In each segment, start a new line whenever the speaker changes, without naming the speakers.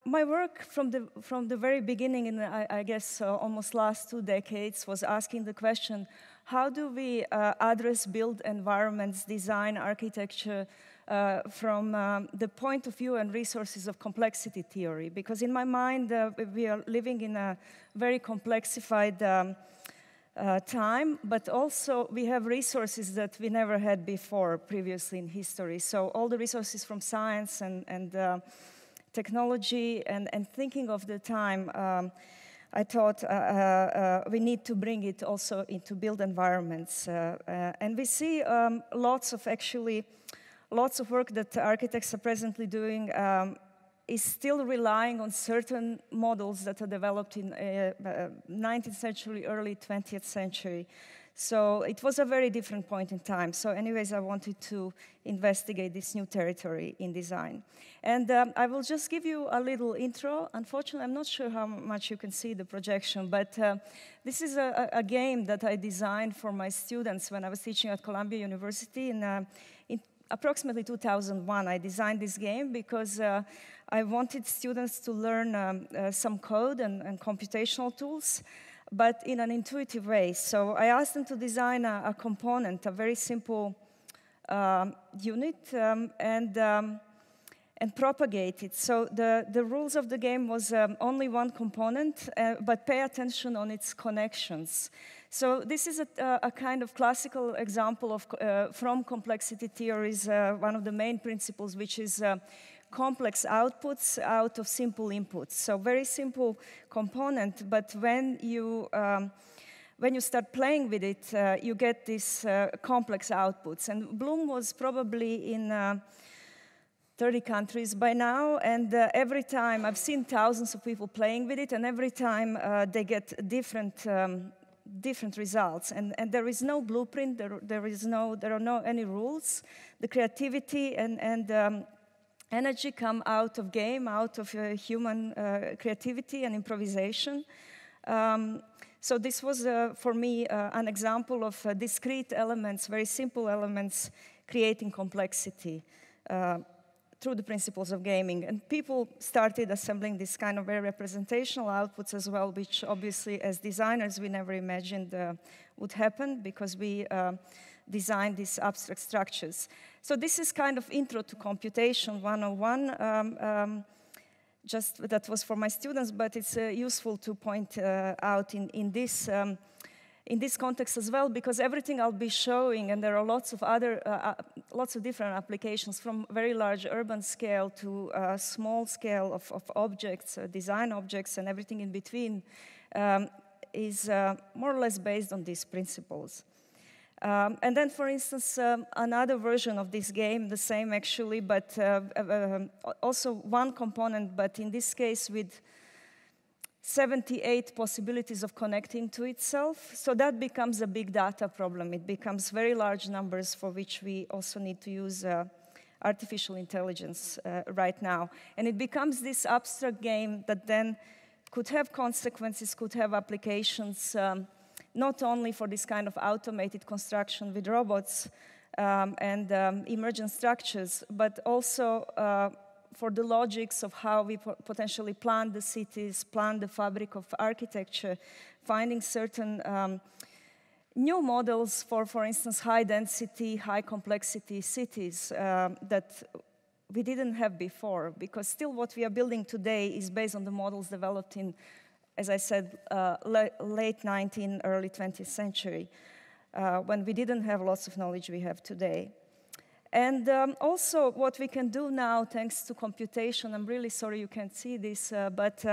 my work from the very beginning, in I guess almost last 2 decades, was asking the question: how do we address built environments, design, architecture from the point of view and resources of complexity theory? Because in my mind, we are living in a very complexified time, but also we have resources that we never had before previously in history. So all the resources from science and technology, and thinking of the time, I thought we need to bring it also into built environments. And we see lots of work that architects are presently doing is still relying on certain models that are developed in 19th century, early 20th century. So it was a very different point in time. So anyways, I wanted to investigate this new territory in design. And I will just give you a little intro. Unfortunately, I'm not sure how much you can see the projection, but this is a game that I designed for my students when I was teaching at Columbia University in approximately 2001. I designed this game because I wanted students to learn some code and computational tools, but in an intuitive way. So I asked them to design a component, a very simple unit, and propagate it. So the rules of the game was only one component, but pay attention on its connections. So this is a kind of classical example of from complexity theories, one of the main principles, which is complex outputs out of simple inputs. So very simple component, but when you start playing with it, you get these complex outputs. And Bloom was probably in 30 countries by now, and every time I've seen thousands of people playing with it, and every time they get different results. And there is no blueprint. There are no any rules. The creativity and energy come out of game, out of human creativity and improvisation. So this was, for me, an example of discrete elements, very simple elements, creating complexity through the principles of gaming. And people started assembling this kind of very representational outputs as well, which obviously, as designers, we never imagined would happen, because we designed these abstract structures. So this is kind of intro to computation 101. Just that was for my students, but it's useful to point out in this context as well, because everything I'll be showing, and there are lots of different applications, from very large urban scale to small scale of objects, design objects, and everything in between, is more or less based on these principles. And then, for instance, another version of this game, the same actually, but also one component, but in this case with 78 possibilities of connecting to itself. So that becomes a big data problem. It becomes very large numbers for which we also need to use artificial intelligence right now. And it becomes this abstract game that then could have consequences, could have applications, not only for this kind of automated construction with robots and emergent structures, but also for the logics of how we potentially plan the cities, plan the fabric of architecture, finding certain new models for instance, high density, high complexity cities that we didn't have before, because still what we are building today is based on the models developed in, as I said, late 19th, early 20th century, when we didn't have lots of knowledge we have today. And also what we can do now, thanks to computation, I'm really sorry you can't see this, but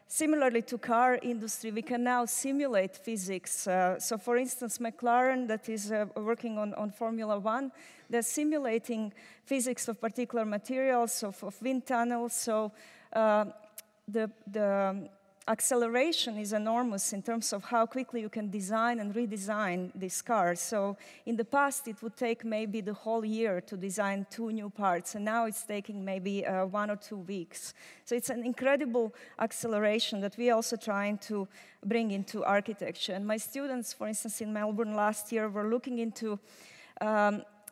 similarly to car industry, we can now simulate physics. So for instance, McLaren, that is working on Formula One, they're simulating physics of particular materials, of wind tunnels. So the acceleration is enormous in terms of how quickly you can design and redesign these cars. So in the past, it would take maybe the whole year to design 2 new parts, and now it's taking maybe 1 or 2 weeks. So it's an incredible acceleration that we are also trying to bring into architecture. And my students, for instance, in Melbourne last year were looking into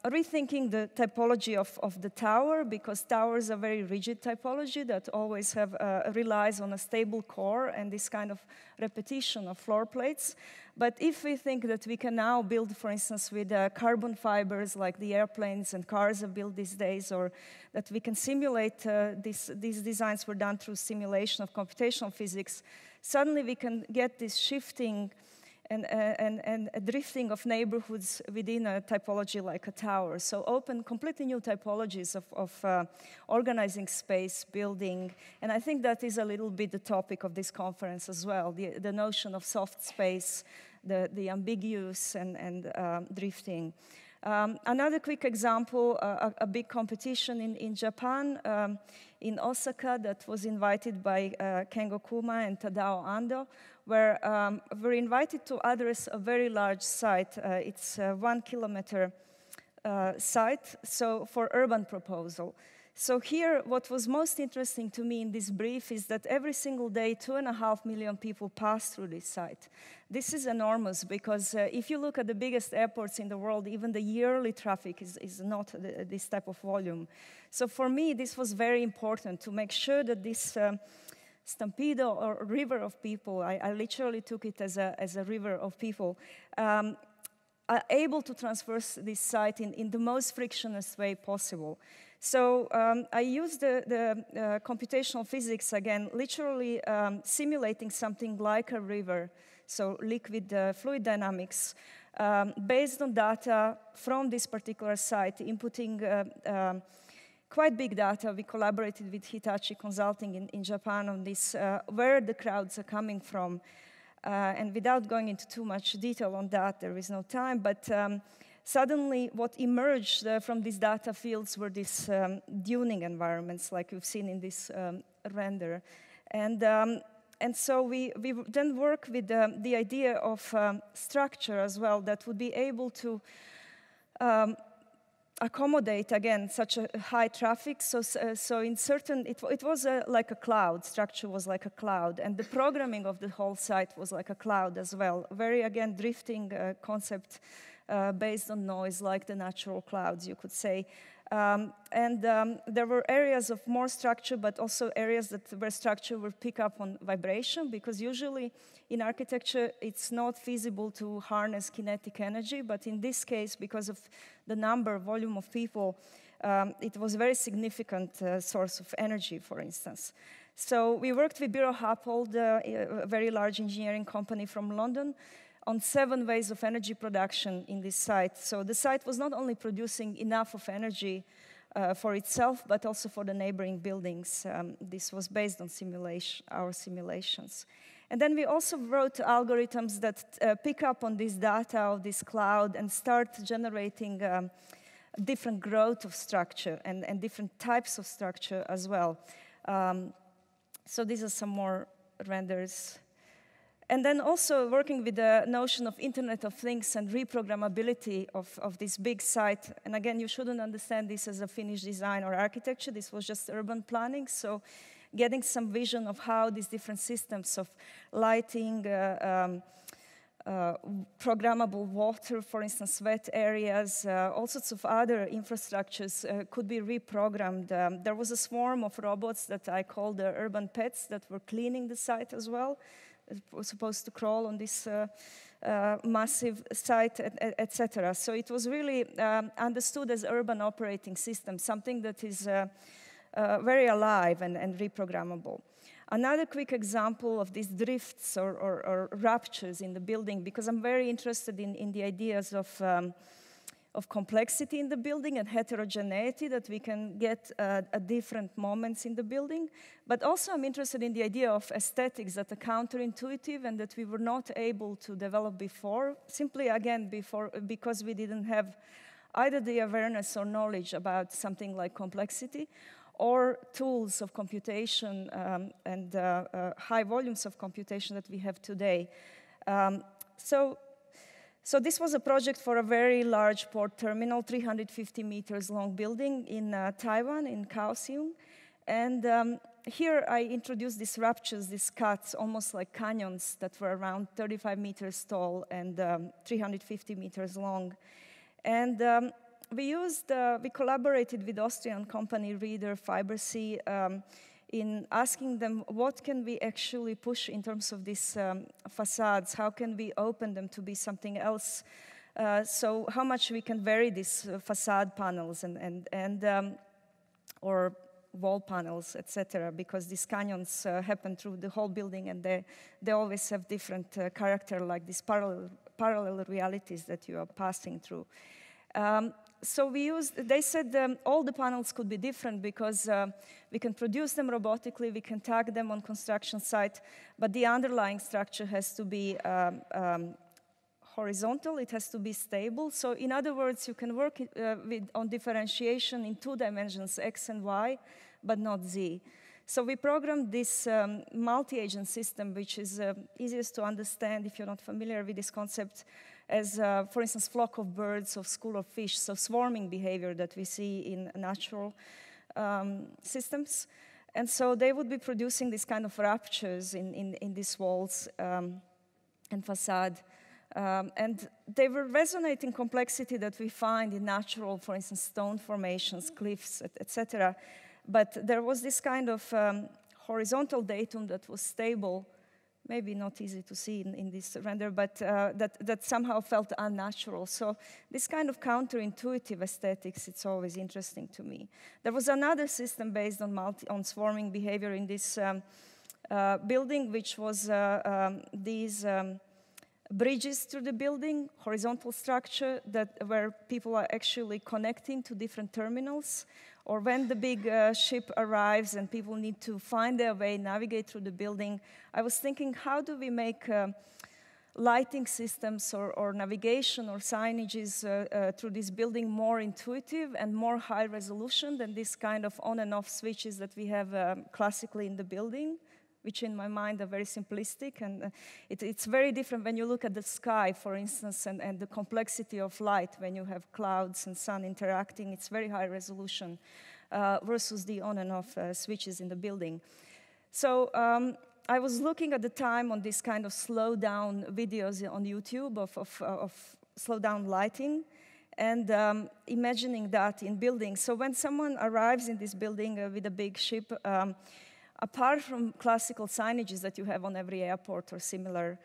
rethinking the typology of the tower, because towers are very rigid typology that always have relies on a stable core and this kind of repetition of floor plates. But if we think that we can now build, for instance, with carbon fibers like the airplanes and cars are built these days, or that we can simulate, these designs were done through simulation of computational physics, suddenly we can get this shifting and a drifting of neighborhoods within a typology like a tower. So open completely new typologies of organizing space, building, and I think that is a little bit the topic of this conference as well, the notion of soft space, the ambiguous and drifting. Another quick example, a big competition in Japan, in Osaka, that was invited by Kengo Kuma and Tadao Ando, where we're invited to address a very large site. It's a 1 kilometer site, so for urban proposal. So here, what was most interesting to me in this brief is that every single day, 2.5 million people pass through this site. This is enormous, because if you look at the biggest airports in the world, even the yearly traffic is not this type of volume. So for me, this was very important to make sure that this stampede or river of people, I literally took it as a river of people, are able to traverse this site in the most frictionless way possible. So I used the computational physics again, literally simulating something like a river, so liquid fluid dynamics, based on data from this particular site, inputting quite big data. We collaborated with Hitachi Consulting in Japan on this, where the crowds are coming from. And without going into too much detail on that, there is no time, but suddenly what emerged from these data fields were these duning environments, like we've seen in this render. And so we then work with the idea of structure as well that would be able to accommodate, again, such a high traffic. So in certain, it was like a cloud, structure was like a cloud, and the programming of the whole site was like a cloud as well. Very, again, drifting concept based on noise, like the natural clouds, you could say. There were areas of more structure, but also areas where structure would pick up on vibration, because usually in architecture, it's not feasible to harness kinetic energy, but in this case, because of the volume of people, it was a very significant source of energy, for instance. So we worked with Buro Happold, a very large engineering company from London, on 7 ways of energy production in this site. So the site was not only producing enough of energy for itself, but also for the neighboring buildings. This was based on our simulations. And then we also wrote algorithms that pick up on this data of this cloud and start generating different growth of structure and different types of structure as well. So these are some more renders. And then also working with the notion of Internet of Things and reprogrammability of this big site. And again, you shouldn't understand this as a finished design or architecture. This was just urban planning. So getting some vision of how these different systems of lighting, programmable water, for instance, wet areas, all sorts of other infrastructures could be reprogrammed. There was a swarm of robots that I called the urban pets that were cleaning the site as well. It was supposed to crawl on this massive site, etc. So it was really understood as urban operating system, something that is very alive and reprogrammable. Another quick example of these drifts or ruptures in the building, because I'm very interested in the ideas of complexity in the building and heterogeneity, that we can get at different moments in the building. But also I'm interested in the idea of aesthetics that are counterintuitive and that we were not able to develop before, simply, again, because we didn't have either the awareness or knowledge about something like complexity, or tools of computation and high volumes of computation that we have today. So this was a project for a very large port terminal, 350 meters long building in Taiwan, in Kaohsiung. And here I introduced these ruptures, these cuts, almost like canyons that were around 35 meters tall and 350 meters long. And we collaborated with Austrian company Reader Fibersea in asking them what can we actually push in terms of these facades, how can we open them to be something else, so how much we can vary these facade panels or wall panels, etc., because these canyons happen through the whole building, and they always have different character, like these parallel realities that you are passing through. So they said all the panels could be different because we can produce them robotically, we can tag them on construction site, but the underlying structure has to be horizontal, it has to be stable. So in other words, you can work on differentiation in 2 dimensions, X and Y, but not Z. So we programmed this multi-agent system, which is easiest to understand if you're not familiar with this concept, as, for instance, flock of birds or school of fish, so swarming behavior that we see in natural systems. And so they would be producing this kind of ruptures in these walls and facade. And they were resonating complexity that we find in natural, for instance, stone formations, cliffs, etc. But there was this kind of horizontal datum that was stable, maybe not easy to see in this render, but that somehow felt unnatural. So this kind of counterintuitive aesthetics, it's always interesting to me. There was another system based on swarming behavior in this building, which was these bridges to the building, horizontal structure where people are actually connecting to different terminals, or when the big ship arrives and people need to find their way, navigate through the building. I was thinking, how do we make lighting systems or navigation or signages through this building more intuitive and more high resolution than this kind of on and off switches that we have classically in the building, which in my mind are very simplistic. And it's very different when you look at the sky, for instance, and the complexity of light when you have clouds and sun interacting. It's very high resolution versus the on and off switches in the building. So I was looking at the time on this kind of slow down videos on YouTube of slow down lighting, and imagining that in buildings. So when someone arrives in this building with a big ship, apart from classical signages that you have on every airport or similar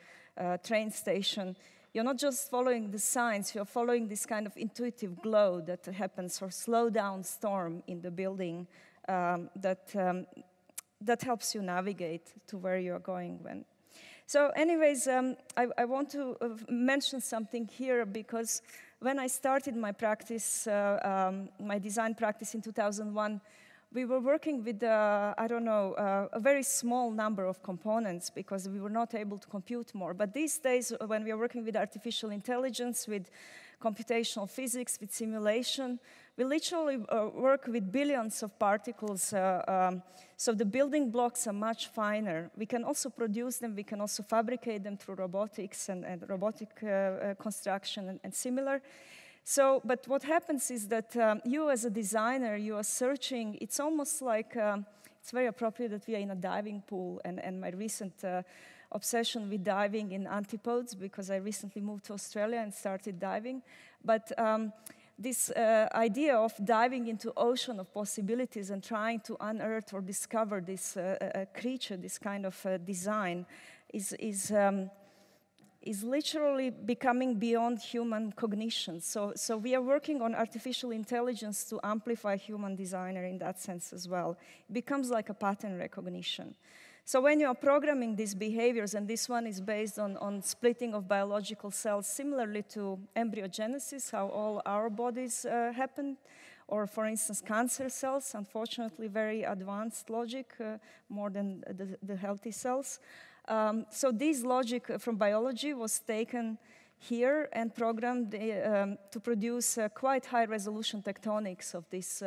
train station, you're not just following the signs, you're following this kind of intuitive glow that happens, or slow down storm in the building that helps you navigate to where you're going when. So anyways, I want to mention something here, because when I started my practice, my design practice in 2001, we were working with, a very small number of components because we were not able to compute more. But these days, when we are working with artificial intelligence, with computational physics, with simulation, we literally work with billions of particles. So the building blocks are much finer. We can also produce them. We can also fabricate them through robotics and robotic construction and similar. So, but what happens is that you as a designer, you are searching. It's almost like, it's very appropriate that we are in a diving pool, and my recent obsession with diving in antipodes, because I recently moved to Australia and started diving. But this idea of diving into ocean of possibilities and trying to unearth or discover this creature, this kind of design, is literally becoming beyond human cognition. So we are working on artificial intelligence to amplify human designer in that sense as well. It becomes like a pattern recognition. So when you are programming these behaviors, and this one is based on splitting of biological cells, similarly to embryogenesis, how all our bodies happen, or for instance, cancer cells, unfortunately very advanced logic, more than the healthy cells. So this logic from biology was taken here and programmed to produce quite high resolution tectonics of these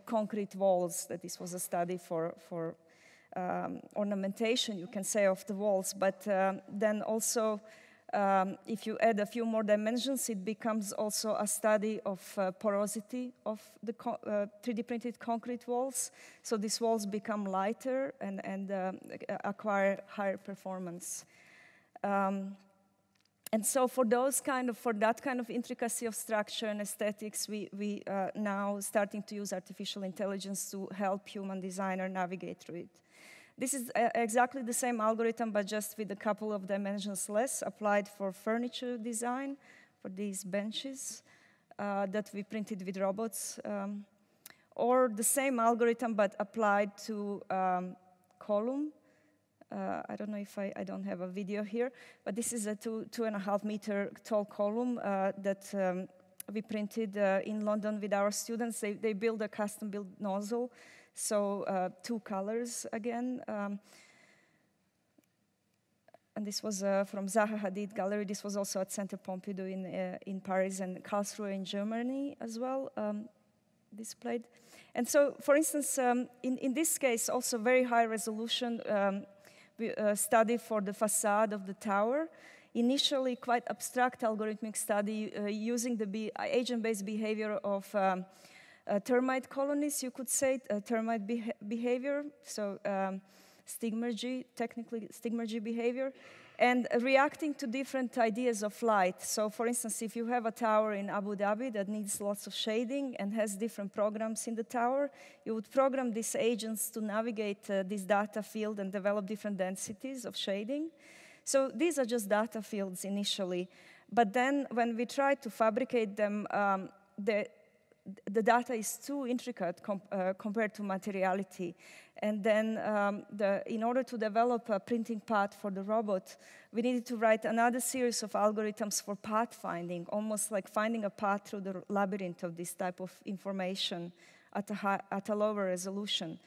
concrete walls. That this was a study for ornamentation, you can say, of the walls. But then also, if you add a few more dimensions, it becomes also a study of porosity of the 3D printed concrete walls. So these walls become lighter and acquire higher performance. And so for that kind of intricacy of structure and aesthetics, we now starting to use artificial intelligence to help human designer navigate through it. This is exactly the same algorithm, but just with a couple of dimensions less, applied for furniture design, for these benches that we printed with robots. Or the same algorithm, but applied to column. I don't know if I don't have a video here, but this is a 2.5 meter tall column that we printed in London with our students. They build a custom-built nozzle, so 2 colors again. And this was from Zaha Hadid Gallery. This was also at Centre Pompidou in Paris and Karlsruhe in Germany as well, displayed. And so, for instance, in this case, also very high resolution study for the facade of the tower. Initially, quite abstract algorithmic study using the agent-based behavior of termite colonies, you could say, termite behavior, so stigmergy, technically stigmergy behavior, and reacting to different ideas of light. So for instance, if you have a tower in Abu Dhabi that needs lots of shading and has different programs in the tower, you would program these agents to navigate this data field and develop different densities of shading. So these are just data fields initially. But then when we try to fabricate them, the data is too intricate compared to materiality. And then in order to develop a printing path for the robot, we needed to write another series of algorithms for path finding, almost like finding a path through the labyrinth of this type of information at a lower resolution.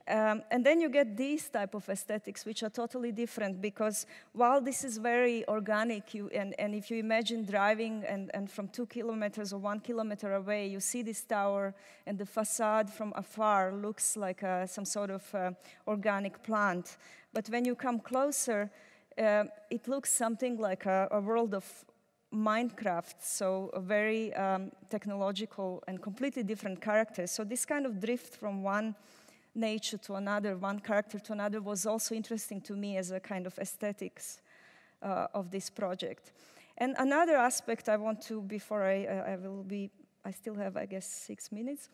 And then you get these type of aesthetics, which are totally different, because while this is very organic, and if you imagine driving and from 2 kilometers or 1 kilometer away, you see this tower, and the facade from afar looks like some sort of organic plant. But when you come closer, it looks something like a world of Minecraft, so a very technological and completely different characters. So this kind of drift from one nature to another, one character to another, was also interesting to me as a kind of aesthetics of this project. And another aspect I want to, before I still have, I guess, 6 minutes,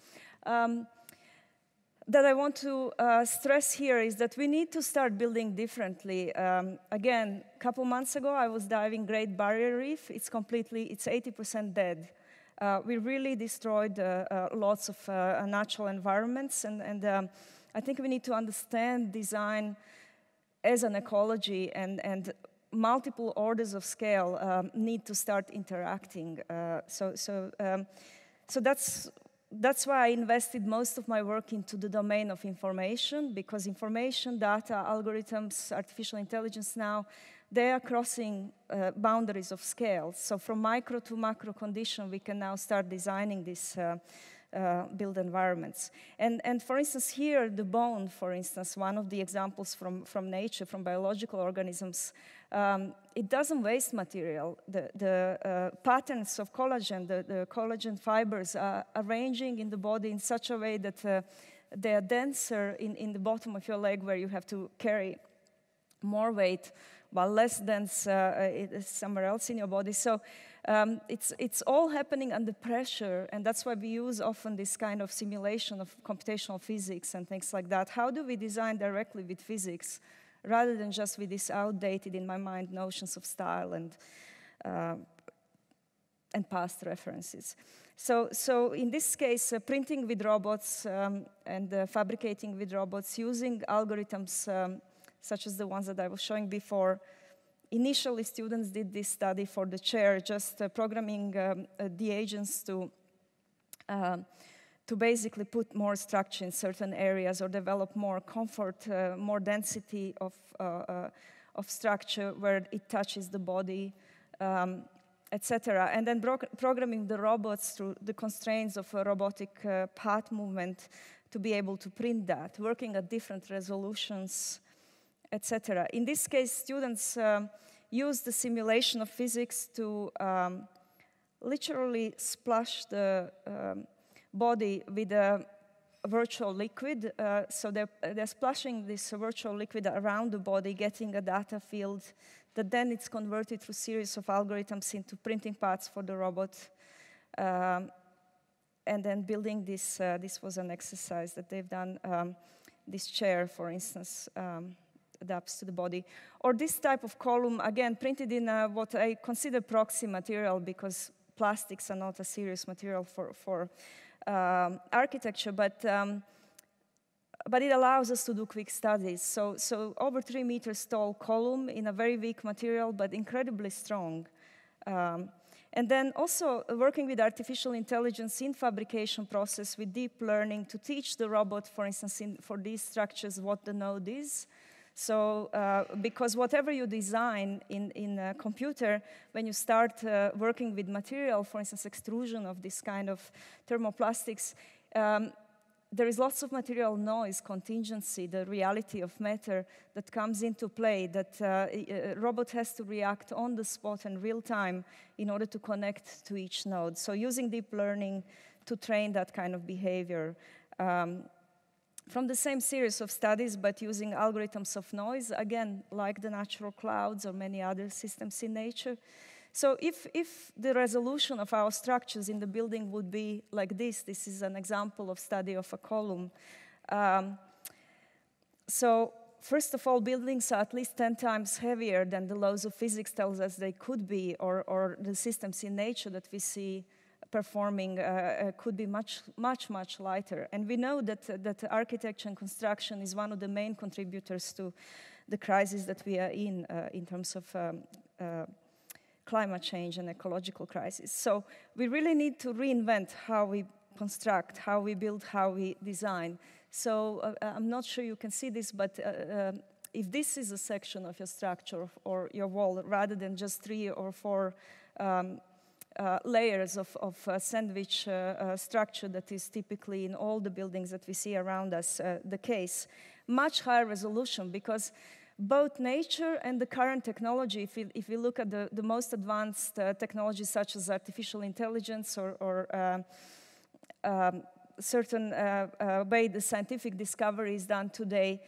that I want to stress here is that we need to start building differently. Again, a couple months ago, I was diving Great Barrier Reef. It's 80% dead. We really destroyed lots of natural environments, and I think we need to understand design as an ecology, and multiple orders of scale need to start interacting. So that's why I invested most of my work into the domain of information, because information, data, algorithms, artificial intelligence now, they are crossing boundaries of scale. So from micro to macro condition, we can now start designing these built environments. And for instance, here, the bone, for instance, one of the examples from nature, from biological organisms, it doesn't waste material. The patterns of collagen, the collagen fibers are arranging in the body in such a way that they are denser in the bottom of your leg, where you have to carry more weight, while less dense somewhere else in your body. So it's all happening under pressure, and that's why we use often this kind of simulation of computational physics and things like that. How do we design directly with physics, rather than just with these outdated, in my mind, notions of style and past references? So in this case, printing with robots and fabricating with robots using algorithms such as the ones that I was showing before. Initially, students did this study for the chair, just programming the agents to basically put more structure in certain areas or develop more comfort, more density of structure where it touches the body, etc. And then programming the robots through the constraints of a robotic path movement to be able to print that, working at different resolutions, etc. In this case, students use the simulation of physics to literally splash the body with a virtual liquid. So they're splashing this virtual liquid around the body, getting a data field that then it's converted through a series of algorithms into printing parts for the robot. And then building this, this was an exercise that they've done. This chair, for instance, adapts to the body. Or this type of column, again, printed in what I consider proxy material, because plastics are not a serious material for architecture, but it allows us to do quick studies. So over 3 meters tall column in a very weak material, but incredibly strong. And then also working with artificial intelligence in fabrication process with deep learning to teach the robot, for instance, for these structures, what the node is. So because whatever you design in a computer, when you start working with material, for instance, extrusion of this kind of thermoplastics, there is lots of material noise, contingency, the reality of matter that comes into play, that a robot has to react on the spot in real time in order to connect to each node. So using deep learning to train that kind of behavior. From the same series of studies, but using algorithms of noise, again, like the natural clouds or many other systems in nature. So if the resolution of our structures in the building would be like this is an example of study of a column. So first of all, buildings are at least 10 times heavier than the laws of physics tells us they could be, or the systems in nature that we see performing could be much lighter. And we know that architecture and construction is one of the main contributors to the crisis that we are in terms of climate change and ecological crisis. So we really need to reinvent how we construct, how we build, how we design. So I'm not sure you can see this, but if this is a section of your structure or your wall, rather than just 3 or 4 layers of sandwich structure that is typically in all the buildings that we see around us the case, much higher resolution, because both nature and the current technology, if we look at the most advanced technologies such as artificial intelligence or certain way the scientific discovery is done today,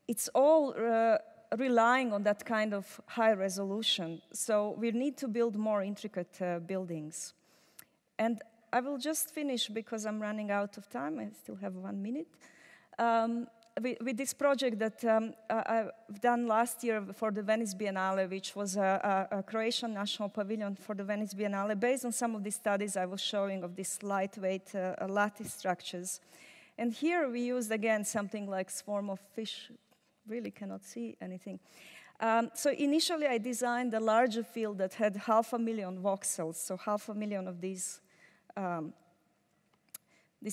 it's all relying on that kind of high resolution. So we need to build more intricate buildings. And I will just finish because I'm running out of time. I still have 1 minute. With this project that I've done last year for the Venice Biennale, which was a Croatian national pavilion for the Venice Biennale, based on some of the studies I was showing of these lightweight lattice structures. And here we used, again, something like swarm of fish. Really cannot see anything. So initially I designed a larger field that had 500,000 voxels, so 500,000 of these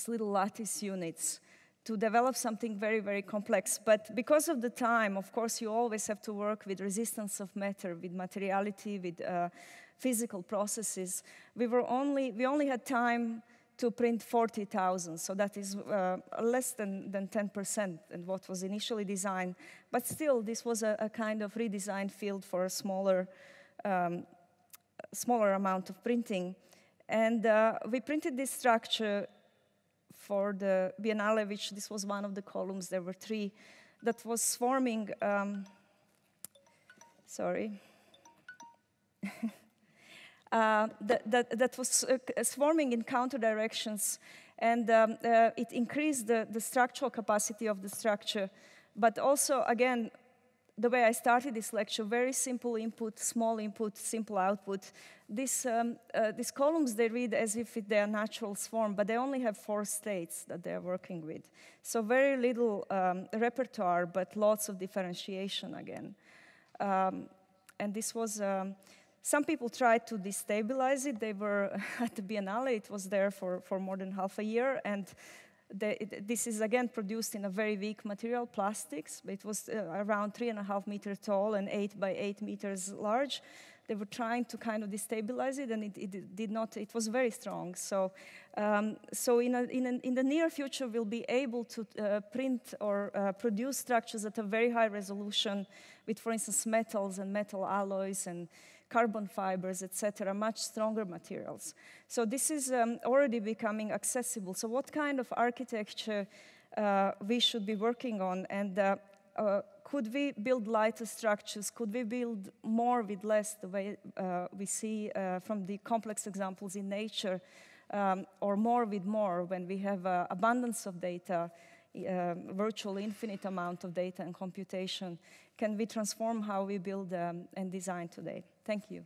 little lattice units, to develop something very, very complex. But because of the time, of course, you always have to work with resistance of matter, with materiality, with physical processes. We only had time to print 40,000, so that is less than 10% in what was initially designed. But still, this was a kind of redesigned field for a smaller amount of printing. And we printed this structure for the Biennale, which this was one of the columns. There were 3 that was swarming. That was swarming in counter directions, and it increased the structural capacity of the structure. But also, again, the way I started this lecture, very simple input, small input, simple output. These columns, they read as if they are natural swarm, but they only have 4 states that they're working with. So very little repertoire, but lots of differentiation again. And this was, some people tried to destabilize it. They were at the Biennale, it was there for more than half a year, and this is again produced in a very weak material, plastics. It was around 3.5 meters tall and 8 by 8 meters large. They were trying to kind of destabilize it, and it did not. It was very strong. So, in the near future, we'll be able to print or produce structures at a very high resolution, with, for instance, metals and metal alloys and carbon fibers, etc., much stronger materials. So this is already becoming accessible. So what kind of architecture we should be working on, and could we build lighter structures? Could we build more with less, the way we see from the complex examples in nature, or more with more when we have abundance of data, virtual infinite amount of data and computation? Can we transform how we build and design today? Thank you.